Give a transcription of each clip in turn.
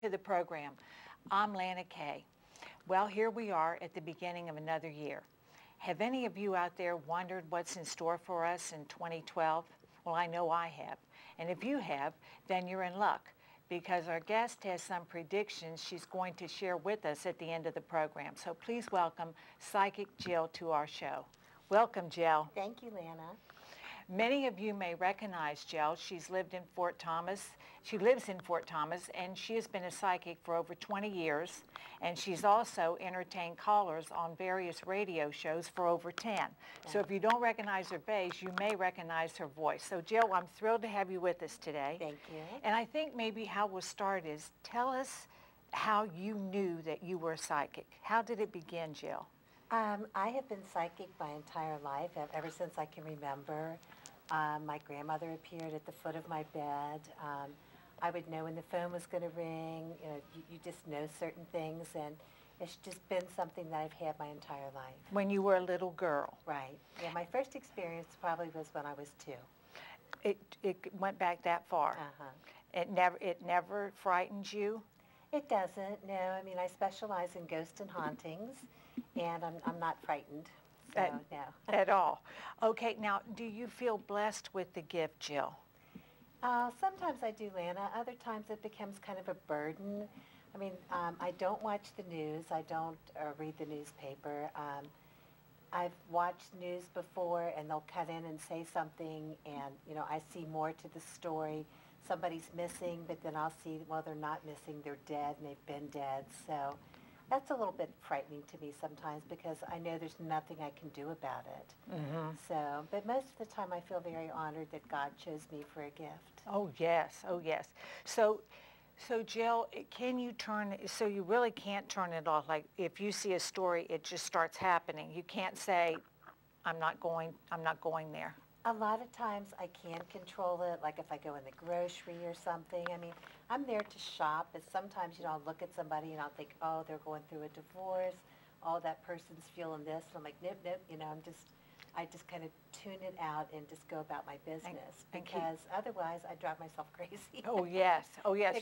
to the program. I'm Lana Kay. Well, here we are at the beginning of another year. Have any of you out there wondered what's in store for us in 2012? Well, I know I have. And if you have, then you're in luck because our guest has some predictions she's going to share with us at the end of the program. So please welcome Psychic Jill to our show. Welcome, Jill. Thank you, Lana. Many of you may recognize Jill. She's lived in Fort Thomas. She lives in Fort Thomas, and she has been a psychic for over 20 years, and she's also entertained callers on various radio shows for over 10. Yeah. So if you don't recognize her face, you may recognize her voice. So Jill, I'm thrilled to have you with us today. Thank you. And I think maybe how we'll start is tell us how you knew that you were a psychic. How did it begin, Jill? I have been psychic my entire life, ever since I can remember. My grandmother appeared at the foot of my bed. I would know when the phone was going to ring. You know, you just know certain things, and it's just been something that I've had my entire life. When you were a little girl? Right. Yeah, my first experience probably was when I was 2. It went back that far? Uh-huh. It never frightened you? It doesn't, no. I mean, I specialize in ghosts and hauntings, and I'm not frightened, so no. At all. Okay, now, do you feel blessed with the gift, Jill? Sometimes I do, Lana. Other times it becomes kind of a burden. I mean, I don't watch the news. I don't read the newspaper. I've watched news before, and they'll cut in and say something, and, you know, I see more to the story. Somebody's missing, but then I'll see, well, they're not missing, they're dead, and they've been dead. So that's a little bit frightening to me sometimes because I know there's nothing I can do about it. Mm-hmm. So, but most of the time I feel very honored that God chose me for a gift. Oh, yes. Oh, yes. So Jill, can you so you really can't turn it off? Like if you see a story, it just starts happening. You can't say, I'm not going there. A lot of times I can control it, like if I go in the grocery or something. I mean, I'm there to shop, but sometimes, you know, I'll look at somebody and I'll think, oh, they're going through a divorce. Oh, that person's feeling this. And I'm like, nope, nope. You know, I just kind of tune it out and just go about my business because otherwise I drive myself crazy. Oh, yes. Oh, yes.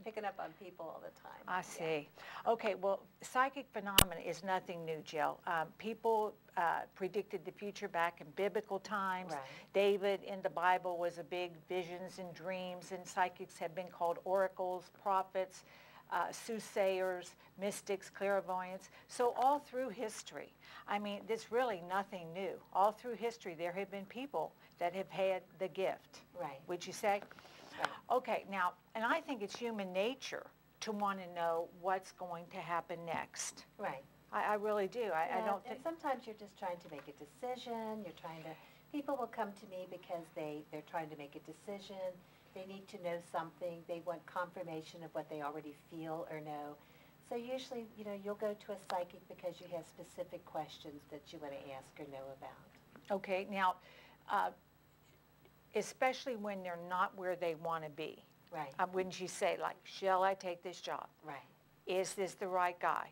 Picking up on people all the time. I see. Yeah. Okay, well, psychic phenomena is nothing new, Jill. People predicted the future back in biblical times. Right. David in the Bible was a big visions and dreams, and psychics have been called oracles, prophets, soothsayers, mystics, clairvoyants. So all through history, I mean, there's really nothing new. All through history, there have been people that have had the gift. Right. Would you say? Right. Okay, now, and I think it's human nature to want to know what's going to happen next. Right. I really do. I don't think. And sometimes you're just trying to make a decision. You're trying to. People will come to me because they're trying to make a decision. They need to know something. They want confirmation of what they already feel or know. So usually, you know, you'll go to a psychic because you have specific questions that you want to ask or know about. Okay, now, especially when they're not where they want to be. Right. Wouldn't you say, like, shall I take this job? Right. Is this the right guy?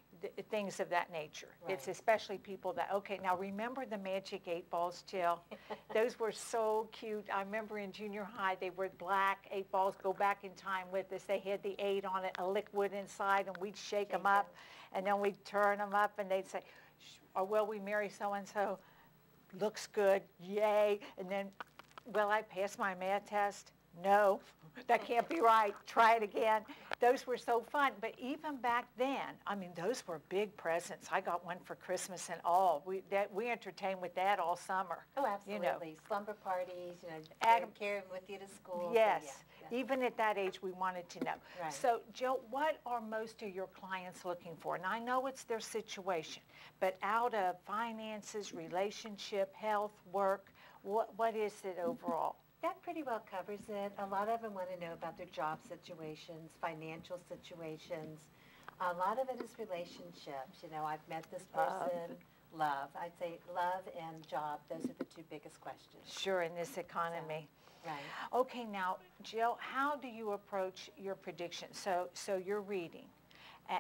Things of that nature. Right. It's especially people that, okay, now remember the magic 8 balls, Jill? Those were so cute. I remember in junior high, they were black 8 balls, go back in time with us. They had the 8 on it, a liquid inside, and we'd shake them up, and then we'd turn them up, and they'd say, or will we marry so-and-so? Looks good, yay. And then, will I pass my math test? No, that can't be right. Try it again. Those were so fun. But even back then, I mean, those were big presents. I got one for Christmas and all. We entertained with that all summer. Oh, absolutely. You know. Slumber parties, you know, carry them with you to school. Yes. So yeah. Even at that age, we wanted to know. Right. So, Jill, what are most of your clients looking for? And I know it's their situation, but out of finances, relationship, health, work, what is it overall? That pretty well covers it. A lot of them want to know about their job situations, financial situations. A lot of it is relationships. You know, I've met this person, love. I'd say love and job, those are the 2 biggest questions. Sure, in this economy. So, right. Okay, now, Jill, how do you approach your prediction? So you're reading,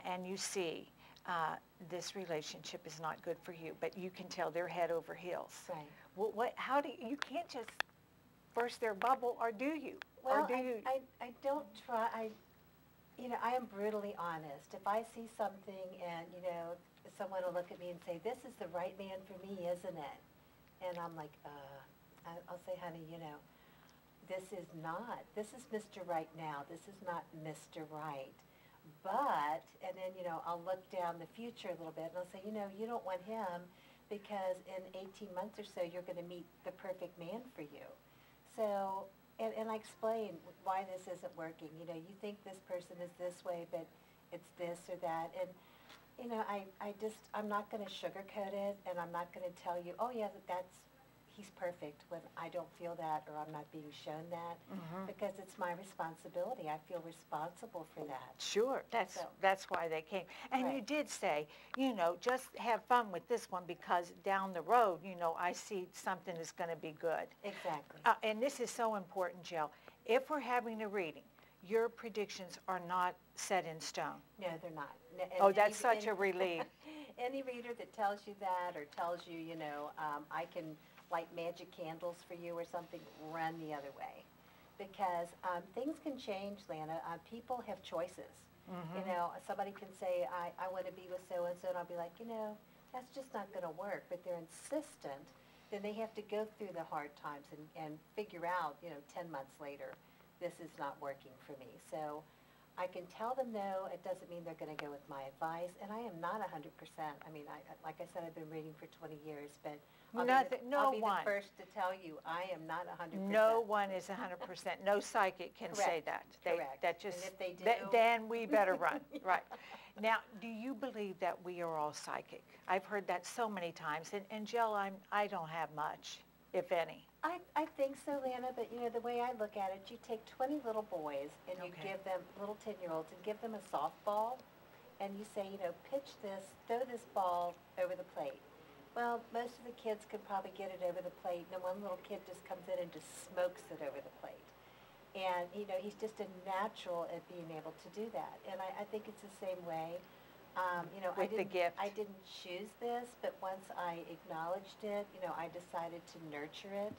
and you see this relationship is not good for you, but you can tell they're head over heels. Right. How do you can't just burst their bubble, or do you? Well, or do you? I don't try. I am brutally honest. If I see something and, someone will look at me and say, this is the right man for me, isn't it? And I'm like, I'll say, honey, this is not. This is Mr. Right now. This is not Mr. Right. But, and then, I'll look down the future a little bit and I'll say, you don't want him because in 18 months or so you're going to meet the perfect man for you. So, and I explain why this isn't working. You think this person is this way, but it's this or that. And, I'm not going to sugarcoat it, and I'm not going to tell you, oh yeah, he's perfect when I don't feel that or I'm not being shown that, because it's my responsibility. I feel responsible for that. Sure, that's why they came. And Right. You did say, just have fun with this one because down the road, I see something is going to be good. Exactly. And this is so important, Jill. If we're having a reading, your predictions are not set in stone. No, they're not. Oh, that's such a relief. Any reader that tells you that or tells you, I can light magic candles for you or something, run the other way. Because things can change, Lana. People have choices. Somebody can say, I want to be with so-and-so, and I'll be like, that's just not going to work. But they're insistent, then they have to go through the hard times and figure out, 10 months later, this is not working for me. So I can tell them no. It doesn't mean they're going to go with my advice. And I am not 100%. I mean, like I said, I've been reading for 20 years, but I'll be the first to tell you I am not 100%. No one is 100%. No psychic can say that. Correct. That just, and if they do, then we better run. Right. Now, do you believe that we are all psychic? I've heard that so many times. And Jill, I don't have much, if any. I think so, Lana, but the way I look at it, you take 20 little boys and you give them, little 10-year-olds, and give them a softball, and you say, pitch this, throw this ball over the plate. Well, most of the kids can probably get it over the plate, and then one little kid just comes in and just smokes it over the plate. And, he's just a natural at being able to do that. And I think it's the same way. With the gift. I didn't choose this, but once I acknowledged it, I decided to nurture it.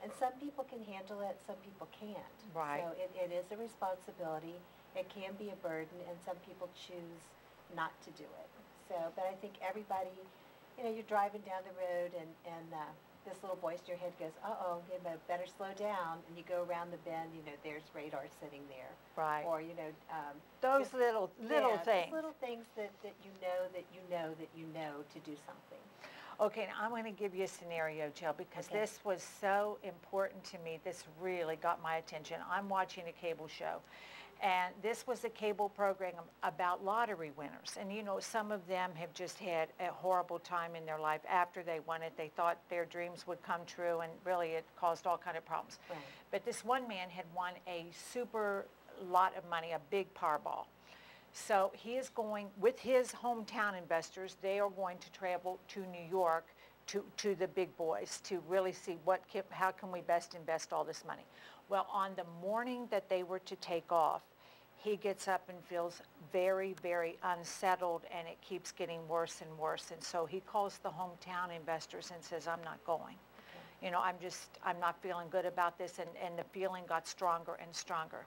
And some people can handle it, some people can't. Right. So it is a responsibility. It can be a burden, and some people choose not to do it. So, but I think everybody, you're driving down the road, and this little voice in your head goes, uh-oh, better slow down. And you go around the bend, there's radar sitting there. Right. Or, those little things. Little things that you know to do something. Okay, now I'm going to give you a scenario, Jill, because this was so important to me. This really got my attention. I'm watching a cable show, and this was a cable program about lottery winners. And, some of them have just had a horrible time in their life after they won it. They thought their dreams would come true, and really it caused all kinds of problems. Right. But this one man had won a super lot of money, a big Powerball. So he is going, with his hometown investors, they are going to travel to New York to the big boys to really see how can we best invest all this money. Well, on the morning that they were to take off, he gets up and feels very, very unsettled, and it keeps getting worse and worse. And so he calls the hometown investors and says, I'm not going. Okay. I'm not feeling good about this, and the feeling got stronger and stronger.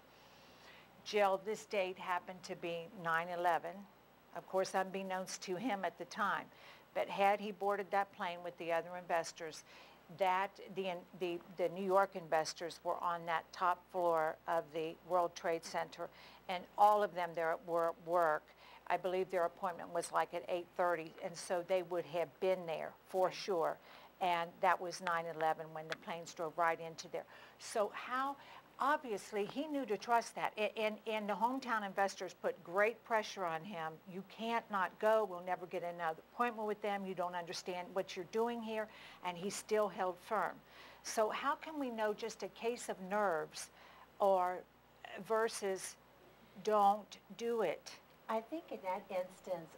Jill, this date happened to be 9/11, of course unbeknownst to him at the time. But had he boarded that plane with the other investors, the New York investors were on that top floor of the World Trade Center, and all of them there were at work. I believe their appointment was like at 8:30, and so they would have been there for sure. And that was 9/11 when the planes drove right into there. So obviously, he knew to trust that. And the hometown investors put great pressure on him. You can't not go. We'll never get another appointment with them. You don't understand what you're doing here. And he still held firm. So how can we know just a case of nerves versus don't do it? I think in that instance,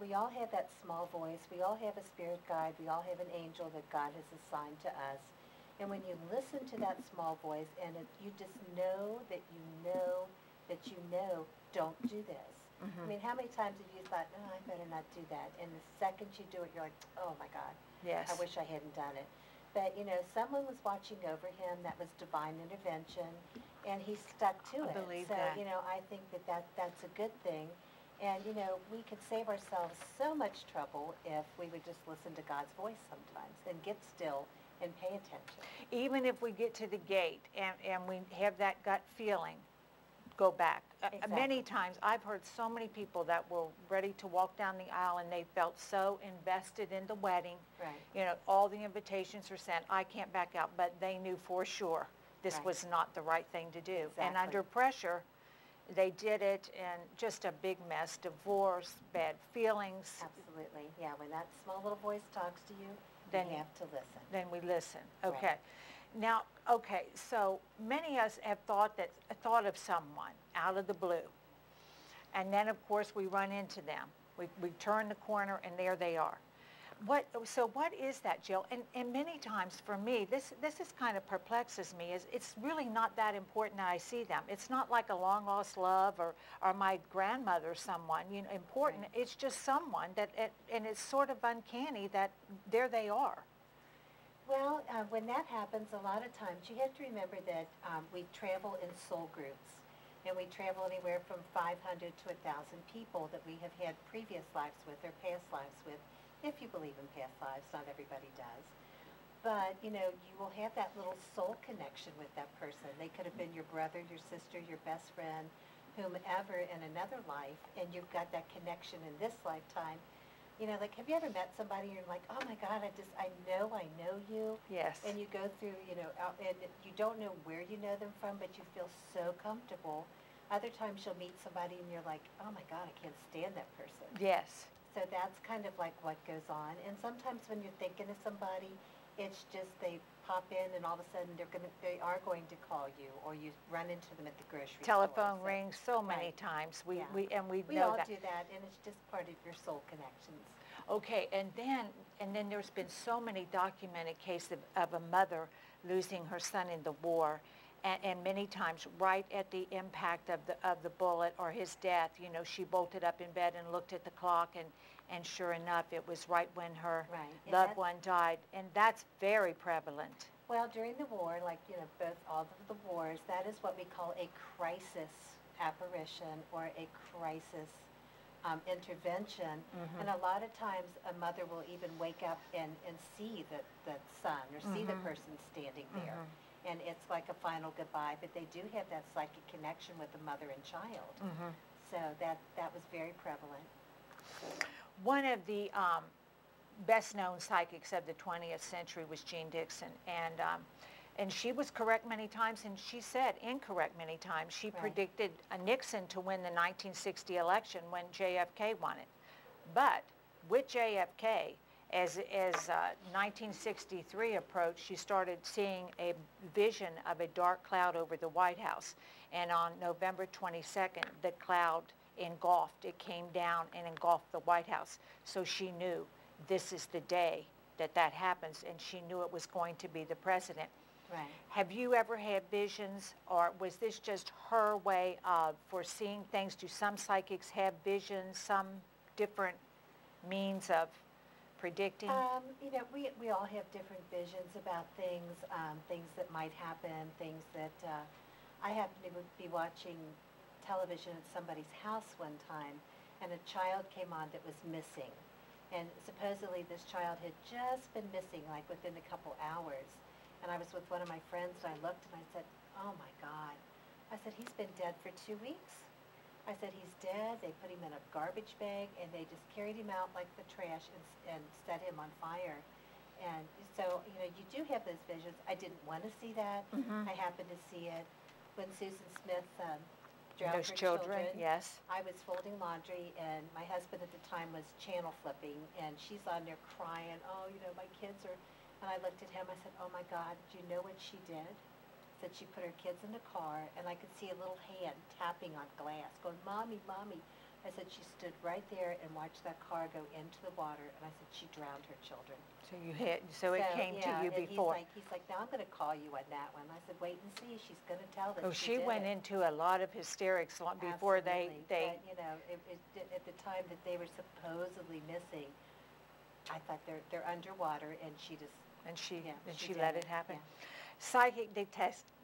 we all have that small voice. We all have a spirit guide. We all have an angel that God has assigned to us. And when you listen to that small voice and you just know that you know, don't do this. Mm-hmm. I mean, how many times have you thought, oh, I better not do that? And the second you do it, you're like, oh my God, yes. I wish I hadn't done it. But, someone was watching over him. That was divine intervention. and he stuck to I it. believe so, that. I think that's a good thing. And, we could save ourselves so much trouble if we would just listen to God's voice sometimes and get still and pay attention. Even if we get to the gate and we have that gut feeling, go back. Many Exactly. times, I've heard so many people that were ready to walk down the aisle and they felt so invested in the wedding. Right. All the invitations were sent. I can't back out, but they knew for sure this Right. was not the right thing to do. And Exactly. under pressure, they did it, and just a big mess, divorce, bad feelings. Absolutely. Yeah, when that small little voice talks to you, Then you have to listen. Then we listen. Right. Okay. Now, okay, so many of us have thought of someone out of the blue. And then, of course, we run into them. We turn the corner, and there they are. So what is that, Jill? And many times for me, this is kind of perplexes me, is it's really not that important that I see them. It's not like a long-lost love or my grandmother or someone, important. Right. It's just someone and it's sort of uncanny that there they are. Well, when that happens, a lot of times you have to remember that we travel in soul groups, and we travel anywhere from 500 to 1,000 people that we have had previous lives with or past lives with. If you believe in past lives, not everybody does. But, you will have that little soul connection with that person. They could have been your brother, your sister, your best friend, whomever in another life, and you've got that connection in this lifetime. Like, have you ever met somebody and you're like, oh my God, I know you. Yes. And you go through, and you don't know where you know them from, but you feel so comfortable. Other times you'll meet somebody and you're like, oh my God, I can't stand that person. Yes. So that's kind of like what goes on. And sometimes when you're thinking of somebody, it's just they pop in and all of a sudden they are going to call you, or you run into them at the grocery store. Telephone rings so many Right. times. We Yeah. we We know all that. do that, and it's just part of your soul connections. Okay, and then there's been so many documented cases of a mother losing her son in the war, and many times right at the impact of the bullet or his death, she bolted up in bed and looked at the clock, and sure enough, it was right when her Right. And loved one died, and that's very prevalent. Well, during the war, like, all of the wars, that is what we call a crisis apparition or a crisis intervention. Mm-hmm. And a lot of times a mother will even wake up and see the son or see the Mm-hmm. person standing there. And it's like a final goodbye, but they do have that psychic connection with the mother and child. Mm-hmm. So that was very prevalent. One of the best-known psychics of the 20th century was Jean Dixon, and she was correct many times, and she said incorrect many times. She Right. predicted Nixon to win the 1960 election when JFK won it. But with JFK, as 1963 approached, she started seeing a vision of a dark cloud over the White House. And on November 22nd, the cloud engulfed. It came down and engulfed the White House. So she knew this is the day that happens, and she knew it was going to be the president. Right. Have you ever had visions, or was this just her way of foreseeing things? Do some psychics have visions, some different means of predicting? We all have different visions about things, things that might happen, things that I happened to be watching television at somebody's house one time, and a child came on that was missing. And supposedly this child had just been missing, like within a couple hours. And I was with one of my friends, and I looked and I said, oh my God. I said, he's been dead for 2 weeks. I said, he's dead. They put him in a garbage bag, and they just carried him out like the trash and set him on fire. And so, you do have those visions. I didn't want to see that. Mhm. I happened to see it when Susan Smith drowned Those her children, yes. I was folding laundry, and my husband at the time was channel flipping, and she's on there crying, oh, my kids are, and I looked at him, I said, oh my God, do you know what she did? Said she put her kids in the car, and I could see a little hand tapping on glass, going, Mommy, Mommy. I said she stood right there and watched that car go into the water, and I said she drowned her children. So it came to you and before. He's like, now I'm going to call you on that one. I said, wait and see. She's going to tell that Oh, she did went it. into a lot of hysterics before they Absolutely. But, at the time that they were supposedly missing, I thought they're underwater, and she just and she yeah, and she she did let it, it happen. yeah. Psychic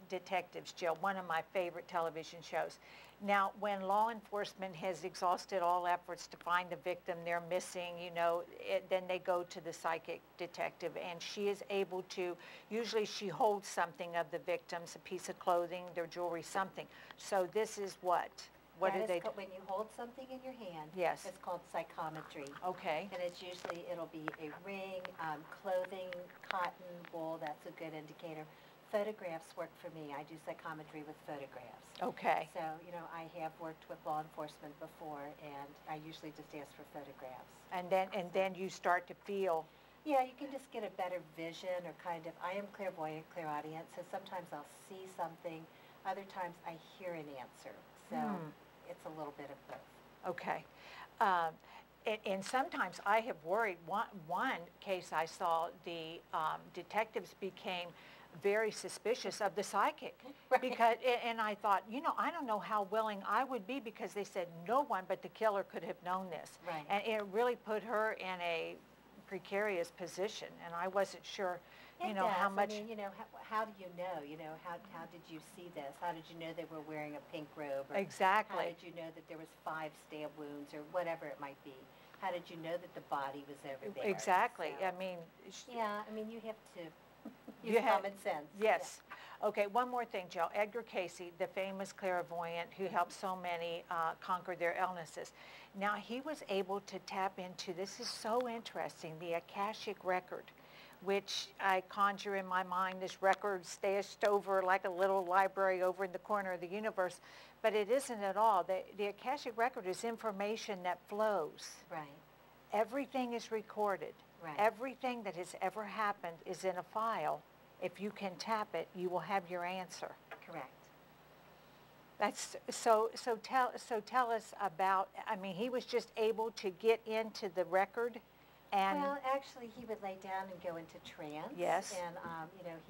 Detectives, Jill, one of my favorite television shows. Now, when law enforcement has exhausted all efforts to find the victim, they're missing, then they go to the psychic detective, and she is able to, usually she holds something of the victims, a piece of clothing, their jewelry, something. So this is what? What do they do? When you hold something in your hand, Yes. it's called psychometry. Okay. And it's usually, it'll be a ring, clothing, cotton, wool, that's a good indicator. Photographs work for me. I do psychometry with photographs. Okay. So, I have worked with law enforcement before, and I usually just ask for photographs. And then you start to feel. Yeah, you can just get a better vision, or I am clairvoyant, clairaudient, so sometimes I'll see something, other times I hear an answer. So it's a little bit of both. Okay. And sometimes I have worried. One case I saw, the detectives became very suspicious of the psychic. Right. Because, and I thought, I don't know how willing I would be, because they said no one but the killer could have known this. Right. And it really put her in a precarious position, and I wasn't sure, how much. I mean, how do you know? How did you see this? How did you know they were wearing a pink robe? Or Exactly. How did you know that there was 5 stab wounds, or whatever it might be? How did you know that the body was over there? Exactly. So, I mean. yeah, you have to You use have- common sense. Yes. Okay, one more thing, Jill. Edgar Cayce, the famous clairvoyant who helped so many conquer their illnesses. Now, he was able to tap into, this is so interesting, the Akashic record, which I conjure in my mind this record stashed over like a little library over in the corner of the universe, but it isn't at all. The Akashic record is information that flows. Right. Everything is recorded. Right. Everything that has ever happened is in a file. If you can tap it, you will have your answer. Correct. That's so tell us about, he was just able to get into the record, and Well, actually, he would lay down and go into trance. Yes. And,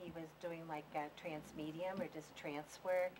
he was doing like trance medium or just trance work.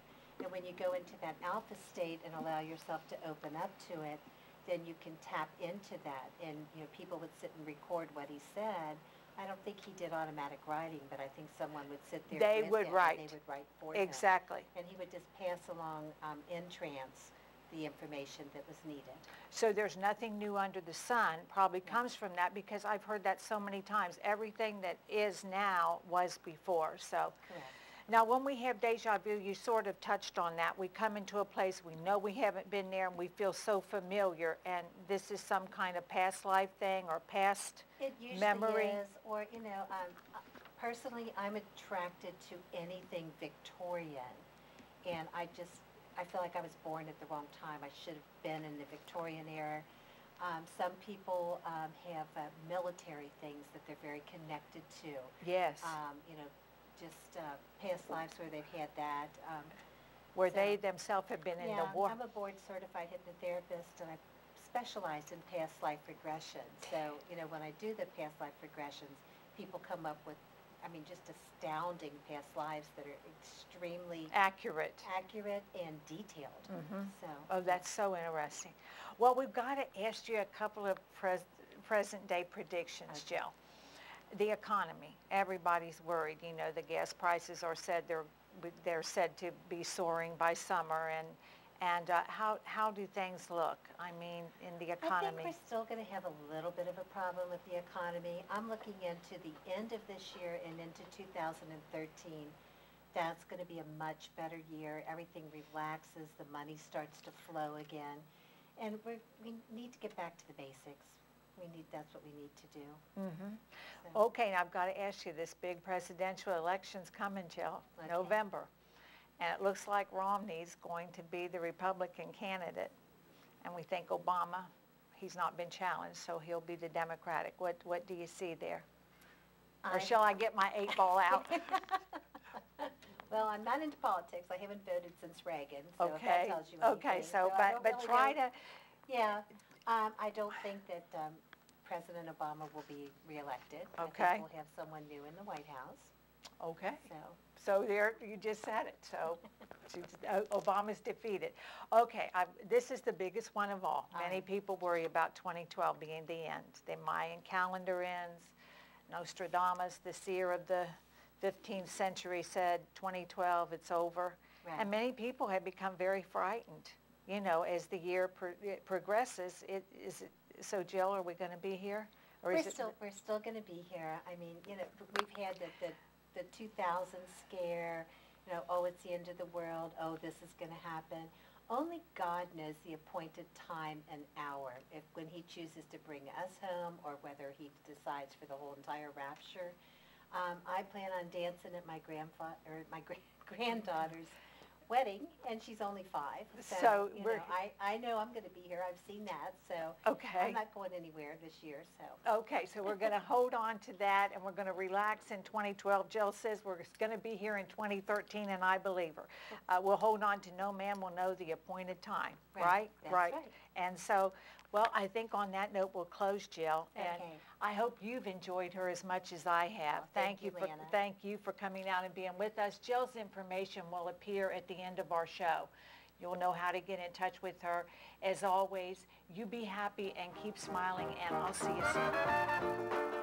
And when you go into that alpha state and allow yourself to open up to it, then you can tap into that. And, people would sit and record what he said. I don't think he did automatic writing, but I think someone would sit there They with would him, write. and they would write for him. exactly. And he would just pass along in trance the information that was needed. So there's nothing new under the sun, probably comes from that, because I've heard that so many times. Everything that is now was before, so. Correct. Now, when we have deja vu, you sort of touched on that. We come into a place, we know we haven't been there, and we feel so familiar, and this is some kind of past life thing or past It usually memory. is, or, personally, I'm attracted to anything Victorian, and I feel like I was born at the wrong time. I should have been in the Victorian era. Some people have military things that they're very connected to. Yes, Just past lives where they've had that. where so- they themselves have been in the war. I'm a board-certified hypnotherapist, and I specialize in past life regression. So, when I do the past life regressions, people come up with, just astounding past lives that are extremely Accurate. accurate and detailed. So, Oh, that's so interesting. Well, we've got to ask you a couple of present-day predictions, Okay. Jill. The economy, everybody's worried. The gas prices are said they're said to be soaring by summer, and how do things look? In the I think economy. we're still going to have a little bit of a problem with the economy. I'm looking into the end of this year and into 2013. That's going to be a much better year. Everything relaxes, the money starts to flow again. And we need to get back to the basics. That's what we need to do. So, Okay, now I've got to ask you, this big presidential election's coming, Jill, Okay. November. And it looks like Romney's going to be the Republican candidate. And we think Obama, he's not been challenged, so he'll be the Democratic. What do you see there? Or shall I get my 8-ball out? Well, I'm not into politics. I haven't voted since Reagan, so if that Okay, tells you anything. okay, so, I don't but really try know. to, Yeah, I don't think that President Obama will be reelected. I Okay. think we'll have someone new in the White House, okay. so. So there, you just said it, so Obama's defeated. Okay, this is the biggest one of all. Many people worry about 2012 being the end. The Mayan calendar ends, Nostradamus, the seer of the 15th century said 2012, it's over. Right. And many people have become very frightened, you know, as the year progresses. So Jill, are we going to be here? Or We're still going to be here. I mean, you know, we've had the 2000 scare, you know, oh, it's the end of the world, oh, this is going to happen. Only God knows the appointed time and hour, when he chooses to bring us home or whether he decides for the whole entire rapture. I plan on dancing at my granddaughter's wedding, and she's only 5. So you know, I know I'm going to be here. I've seen that, so okay. I'm not going anywhere this year. So okay, so we're going to hold on to that, and we're going to relax in 2012. Jill says we're going to be here in 2013, and I believe her. We'll hold on to no man will know the appointed time, right? That's right. And so, well, I think on that note we'll close, Jill. And Okay. I hope you've enjoyed her as much as I have. Well, thank you, Lana. Thank you for coming out and being with us. Jill's information will appear at the end of our show. You'll know how to get in touch with her. As always, you be happy and keep smiling, and I'll see you soon.